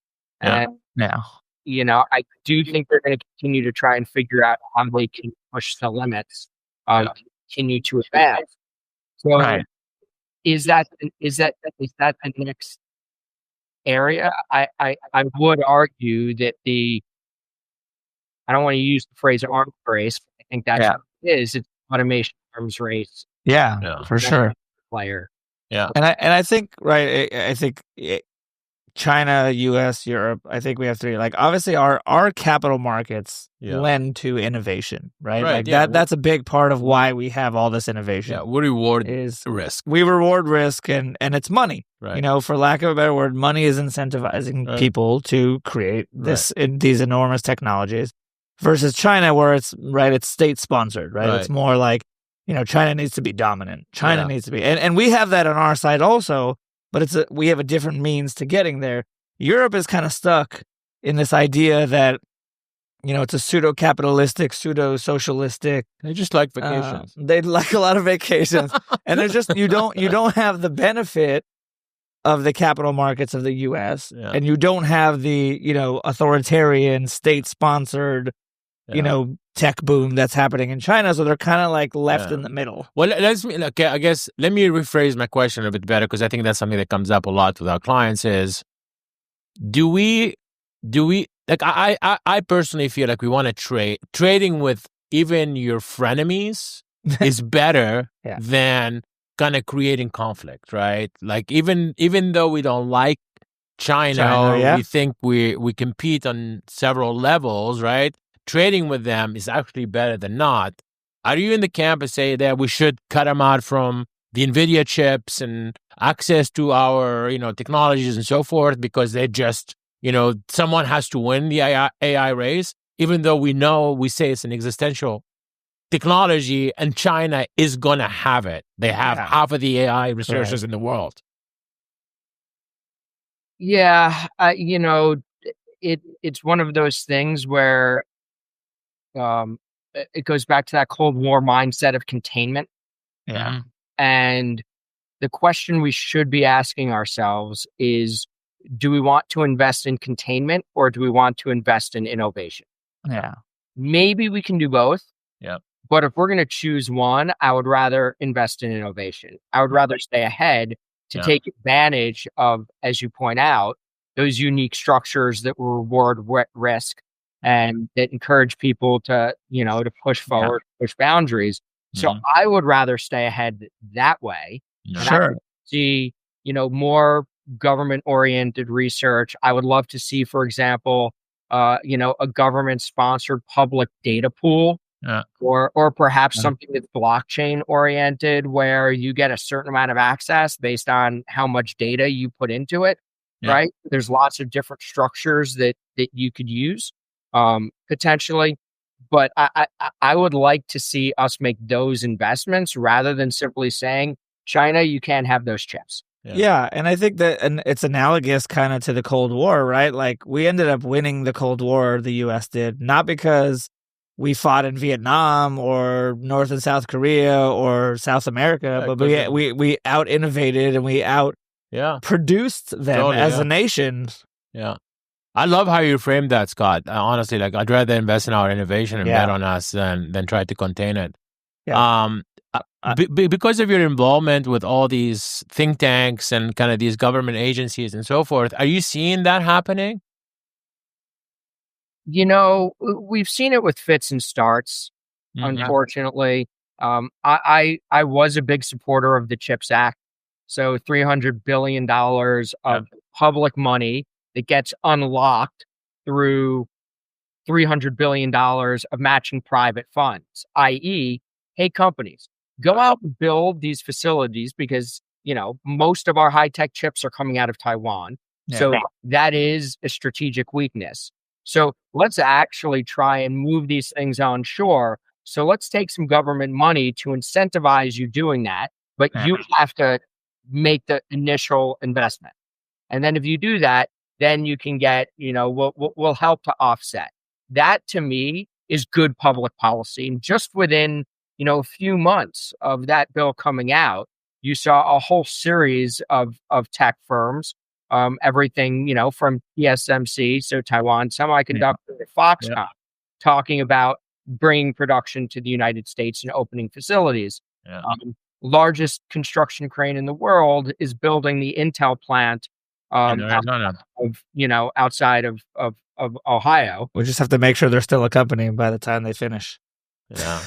And I do think they're going to continue to try and figure out how they can push the limits, continue to advance. So is that the next area? I would argue that I don't want to use the phrase arms race, but I think that's what it is. It's automation arms race. Yeah, for sure. Player. Yeah. And I think, I think China, US, Europe, I think we have three. Like obviously our capital markets lend to innovation, right? Like that's a big part of why we have all this innovation. Yeah, we reward risk. We reward risk and it's money. Right. For lack of a better word, money is incentivizing people to create these enormous technologies versus China where it's state sponsored, right? It's more like, China needs to be dominant. China needs to be, and we have that on our side also, but we have a different means to getting there. Europe is kind of stuck in this idea that, it's a pseudo-capitalistic, pseudo-socialistic. They just like vacations. They like a lot of vacations. And there's just, you don't have the benefit of the capital markets of the U.S. And you don't have the, authoritarian, state-sponsored, tech boom that's happening in China. So they're kind of like left in the middle. Well, let me rephrase my question a bit better, because I think that's something that comes up a lot with our clients is, do we like, I personally feel like we want to trading with even your frenemies is better than kind of creating conflict, right? Like, even though we don't like China or we think we compete on several levels, right? Trading with them is actually better than not. Are you in the camp and say that we should cut them out from the NVIDIA chips and access to our, technologies and so forth, because they just, someone has to win the AI race, even though we say it's an existential technology and China is going to have it. They have half of the AI researchers in the world. Yeah. It's one of those things where it goes back to that Cold War mindset of containment. Yeah. And the question we should be asking ourselves is, do we want to invest in containment or do we want to invest in innovation? Yeah. Maybe we can do both. Yeah. But if we're going to choose one, I would rather invest in innovation. I would rather stay ahead to take advantage of, as you point out, those unique structures that will reward risk and that encourage people to, to push forward, push boundaries. So I would rather stay ahead that way. And I would see, more government-oriented research. I would love to see, for example, a government-sponsored public data pool, or perhaps something that's blockchain-oriented, where you get a certain amount of access based on how much data you put into it. Right? There's lots of different structures that you could use potentially. But I would like to see us make those investments rather than simply saying, China, you can't have those chips. Yeah, and I think that it's analogous kind of to the Cold War, right? Like, we ended up winning the Cold War, the U.S. did, not because we fought in Vietnam or North and South Korea or South America, but we out-innovated and we out-produced them as a nation. Yeah. I love how you framed that, Scott. Honestly, like, I'd rather invest in our innovation and bet on us than try to contain it. Yeah. Because of your involvement with all these think tanks and kind of these government agencies and so forth, are you seeing that happening? We've seen it with fits and starts, unfortunately. I was a big supporter of the CHIPS Act. So $300 billion of public money that gets unlocked through $300 billion of matching private funds, i.e., hey, companies, go out and build these facilities because, most of our high-tech chips are coming out of Taiwan. Yeah. So that is a strategic weakness. So let's actually try and move these things onshore. So let's take some government money to incentivize you doing that, but you have to make the initial investment. And then if you do that, then you can get, we'll help to offset. That, to me, is good public policy. And just within, a few months of that bill coming out, you saw a whole series of tech firms, everything, from TSMC, so Taiwan Semiconductor, to Foxconn, talking about bringing production to the United States and opening facilities. Yeah. Largest construction crane in the world is building the Intel plant outside of Ohio. We just have to make sure they're still a company by the time they finish. Yeah.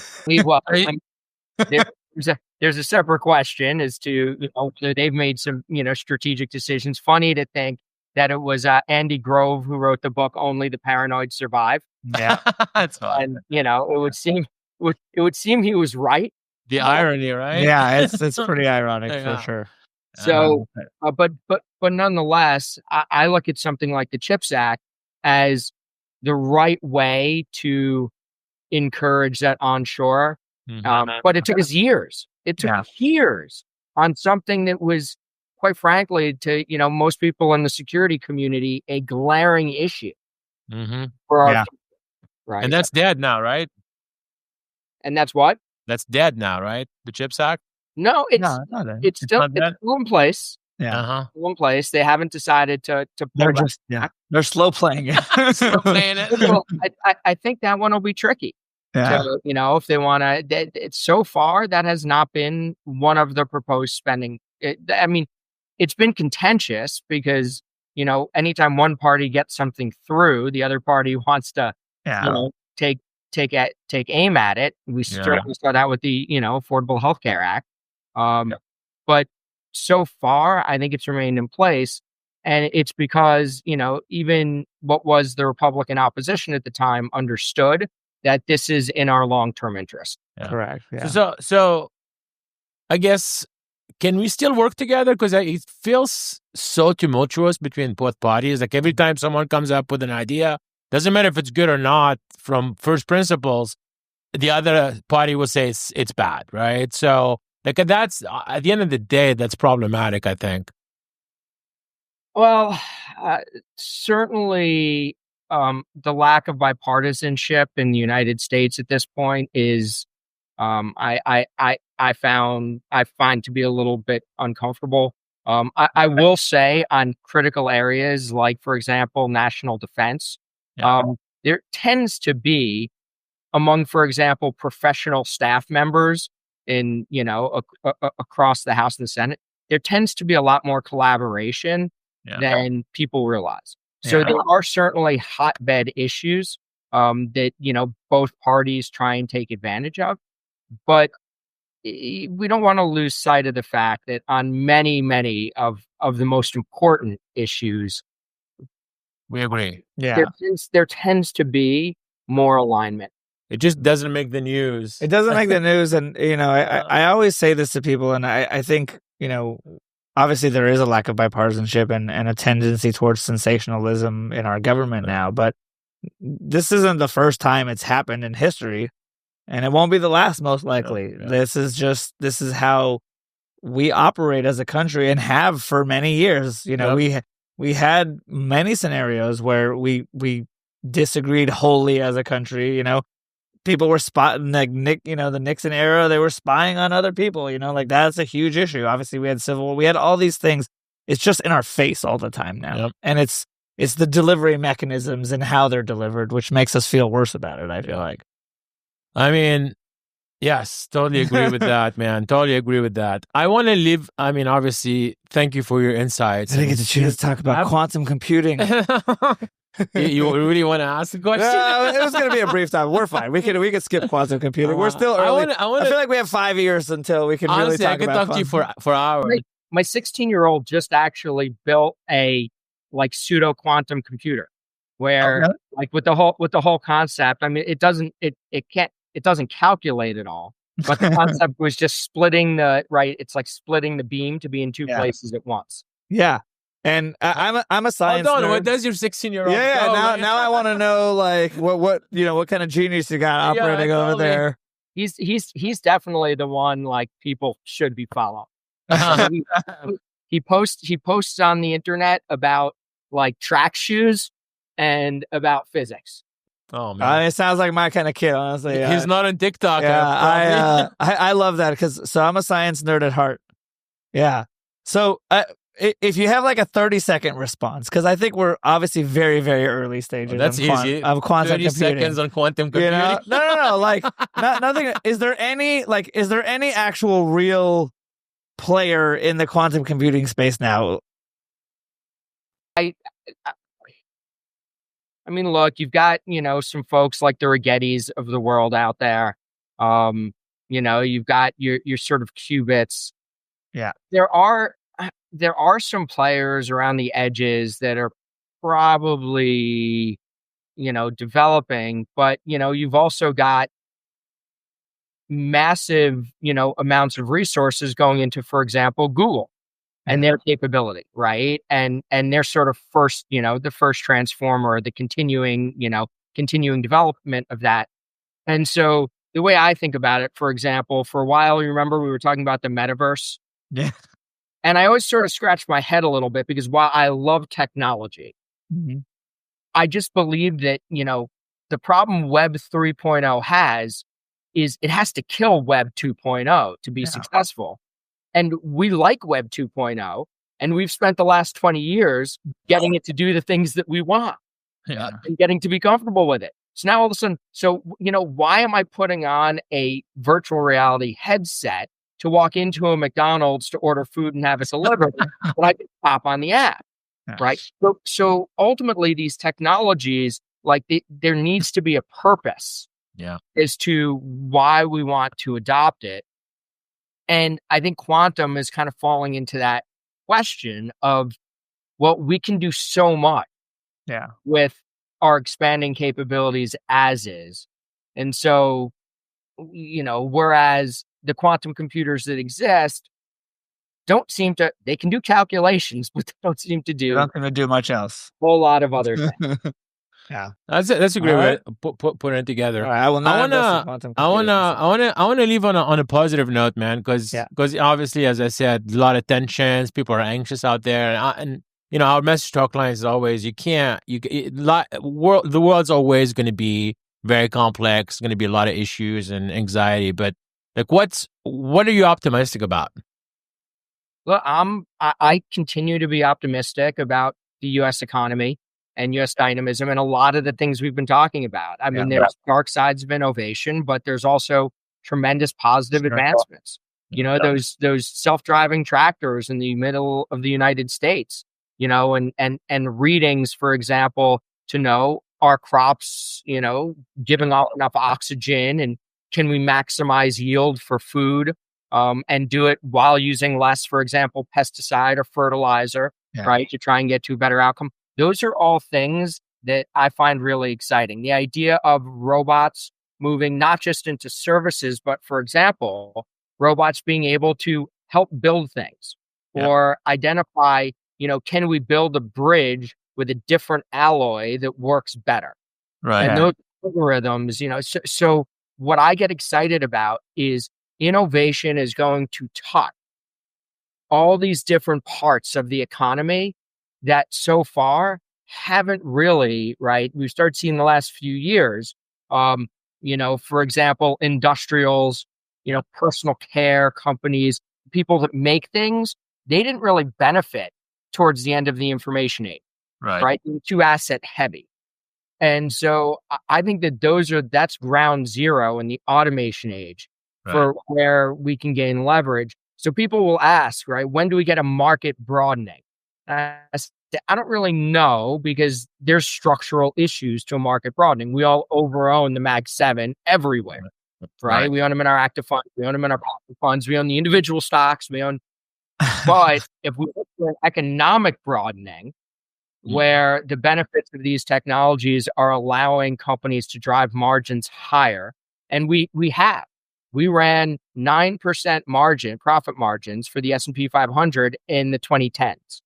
There's a separate question as to they've made some strategic decisions. Funny to think that it was Andy Grove who wrote the book "Only the Paranoid Survive." Yeah, that's fine. And it would seem he was right. The irony, right? Yeah, it's pretty ironic for sure. So, but nonetheless, I look at something like the CHIPS Act as the right way to encourage that onshore. But it took us years. It took years on something that was, quite frankly, to most people in the security community, a glaring issue. for our Yeah. right. And that's dead now, right? And that's what? That's dead now, right? The CHIPS Act? No, it's still in place. Yeah. Still in place. They haven't decided to They're pull just they're slow playing it. Slow playing it. Well, I think that one will be tricky. Yeah. So, if they want to, so far that has not been one of the proposed spending. It's been contentious because anytime one party gets something through, the other party wants to take aim at it. We certainly saw that with the Affordable Health Care Act. But so far, I think it's remained in place. And it's because, even what was the Republican opposition at the time understood that this is in our long-term interest. Yeah. Correct. Yeah. So I guess, can we still work together? Because it feels so tumultuous between both parties. Like every time someone comes up with an idea, doesn't matter if it's good or not from first principles, the other party will say it's bad, right? So that's, at the end of the day, that's problematic, I think. Well, certainly the lack of bipartisanship in the United States at this point is I find to be a little bit uncomfortable. I will say on critical areas like, for example, national defense, there tends to be among, for example, professional staff members in across the House and the Senate, there tends to be a lot more collaboration than people realize. So there are certainly hotbed issues that both parties try and take advantage of, but we don't want to lose sight of the fact that on many of the most important issues, we agree. There tends to be more alignment. It just doesn't make the news. It doesn't make the news, and I always say this to people, and I think obviously there is a lack of bipartisanship and a tendency towards sensationalism in our government now, but this isn't the first time it's happened in history, and it won't be the last, most likely. This is how we operate as a country and have for many years. We had many scenarios where we disagreed wholly as a country. People were spotting the Nixon era. They were spying on other people. That's a huge issue. Obviously, we had Civil War. We had all these things. It's just in our face all the time now, and it's the delivery mechanisms and how they're delivered, which makes us feel worse about it. I feel like. I mean, yes, totally agree with that, man. Totally agree with that. I want to leave. I mean, obviously, thank you for your insights. I didn't get the chance to talk about quantum computing. You really want to ask the question? It was going to be a brief time. We're fine. We could skip quantum computing. We're still early. I feel like we have 5 years until we can really talk about. I could talk to you for hours. My 16-year-old just actually built a pseudo quantum computer, where with the whole concept. I mean, it doesn't calculate it all, but the concept was just splitting it's like splitting the beam to be in two places at once. Yeah. And I'm a science nerd. What does your 16-year-old? Now I want to know what kind of genius you got operating over there. He's definitely the one people should be following. He posts on the internet about track shoes and about physics. Oh man, it sounds like my kind of kid, honestly. He's not on TikTok. Yeah, I love that because I'm a science nerd at heart. Yeah. So if you have a 30-second response, because I think we're obviously very, very early stages. That's easy. Of quantum 30 computing. Seconds on quantum computing. No. Nothing. Is there any actual real player in the quantum computing space now? I mean, look, you've got some folks like the Rigettis of the world out there. You've got your sort of qubits. Yeah, there are some players around the edges that are probably developing, but you've also got massive amounts of resources going into, for example, Google and their capability, right? And their sort of first, the first transformer, the continuing development of that. And so the way I think about it, for example, for a while, you remember we were talking about the metaverse? Yeah. And I always sort of scratch my head a little bit because while I love technology, I just believe that, the problem Web 3.0 has is it has to kill Web 2.0 to be successful. And we like Web 2.0, and we've spent the last 20 years getting it to do the things that we want and getting to be comfortable with it. So now all of a sudden, why am I putting on a virtual reality headset to walk into a McDonald's to order food and have it delivered when I can pop on the app, right? So ultimately, these technologies, there needs to be a purpose as to why we want to adopt it. And I think quantum is kind of falling into that question of, well, we can do so much with our expanding capabilities as is. And so, whereas the quantum computers that exist they can do calculations, but they don't seem to do. They're not going to do much else. A whole lot of other things. Yeah, that's a great way of putting it together. All right, I will not invest in quantum computers. I wanna leave on a positive note, man, because obviously, as I said, a lot of tensions. People are anxious out there, and our message to our clients is always: the world's always going to be very complex. Going to be a lot of issues and anxiety, but what are you optimistic about? Well, I continue to be optimistic about the U.S. economy and U.S. dynamism and a lot of the things we've been talking about. I mean, there's dark sides of innovation, but there's also tremendous positive advancements. Those self-driving tractors in the middle of the United States, and readings, for example, to know are crops, giving off enough oxygen, and can we maximize yield for food, and do it while using less, for example, pesticide or fertilizer, right, to try and get to a better outcome. Those are all things that I find really exciting. The idea of robots moving not just into services, but, for example, robots being able to help build things or identify, can we build a bridge with a different alloy that works better? Right. And those algorithms, so what I get excited about is innovation is going to touch all these different parts of the economy that so far haven't really, right? We've started seeing the last few years, for example, industrials, personal care companies, people that make things, they didn't really benefit towards the end of the information age, right? They're too asset heavy. And so I think that that's ground zero in the automation age for where we can gain leverage. So people will ask, right, when do we get a market broadening? I don't really know, because there's structural issues to a market broadening. We all overown the Mag 7 everywhere, right? We own them in our active funds. We own them in our passive funds. We own the individual stocks. But if we look for an economic broadening, where the benefits of these technologies are allowing companies to drive margins higher, and we ran 9% profit margins for the S&P 500 in the 2010s.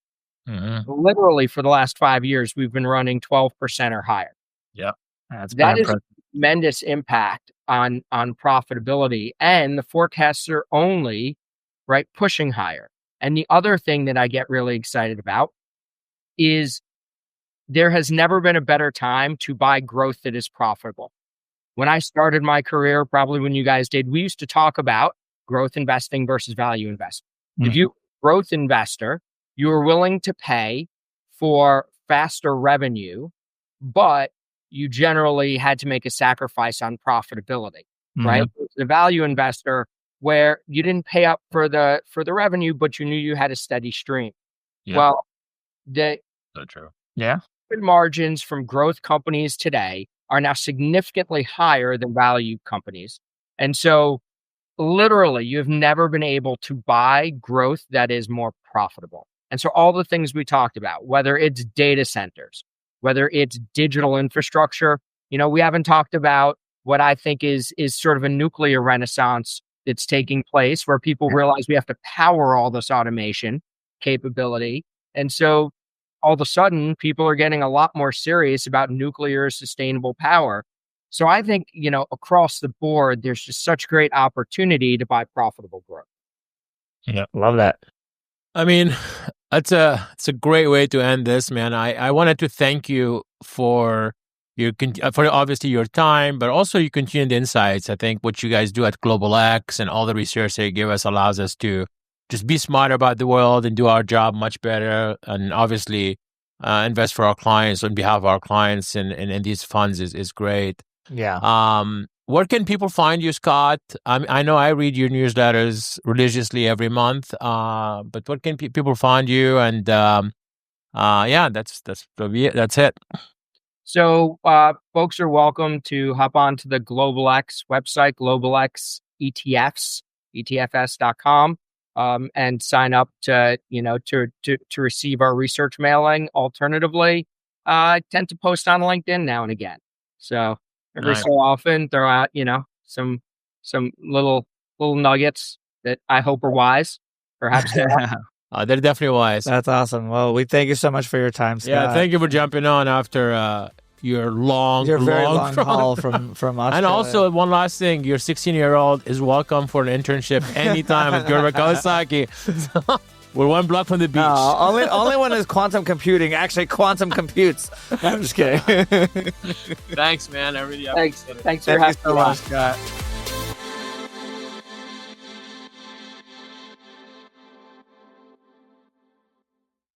Literally for the last 5 years, we've been running 12% or higher. Yeah, that is a tremendous impact on profitability, and the forecasts are only pushing higher. And the other thing that I get really excited about is there has never been a better time to buy growth that is profitable. When I started my career, probably when you guys did, we used to talk about growth investing versus value investing. If you're a growth investor, you were willing to pay for faster revenue, but you generally had to make a sacrifice on profitability, right? The value investor, where you didn't pay up for the revenue, but you knew you had a steady stream. Well, so true. Margins from growth companies today are now significantly higher than value companies. And so literally, you've never been able to buy growth that is more profitable. And so all the things we talked about, whether it's data centers, whether it's digital infrastructure, we haven't talked about what I think is sort of a nuclear renaissance that's taking place, where people realize we have to power all this automation capability. And so all of a sudden, people are getting a lot more serious about nuclear sustainable power. So I think, across the board, there's just such great opportunity to buy profitable growth. Yeah, love that. I mean, It's a great way to end this, man. I wanted to thank you for for obviously your time, but also your continued insights. I think what you guys do at Global X and all the research that you give us allows us to just be smarter about the world and do our job much better. And obviously, invest for our clients on behalf of our clients and these funds is great. Yeah. Where can people find you, Scott? I know I read your newsletters religiously every month, but where can people find you? And yeah, that's it. So folks are welcome to hop on to the Global X website, Global X ETFs, etfs.com, and sign up to receive our research mailing. Alternatively, I tend to post on LinkedIn now and again. So every so often throw out, some little nuggets that I hope are wise. Perhaps they're definitely wise. That's awesome. Well, we thank you so much for your time, Scott. Yeah, thank you for jumping on after your very long haul from Australia. And also, one last thing, your 16-year-old is welcome for an internship anytime at Gerber Kawasaki. We're one block from the beach. Only one is quantum computing. Actually, quantum computes. I'm just kidding. Thanks, man. I really appreciate it. Thanks for having me, Scott.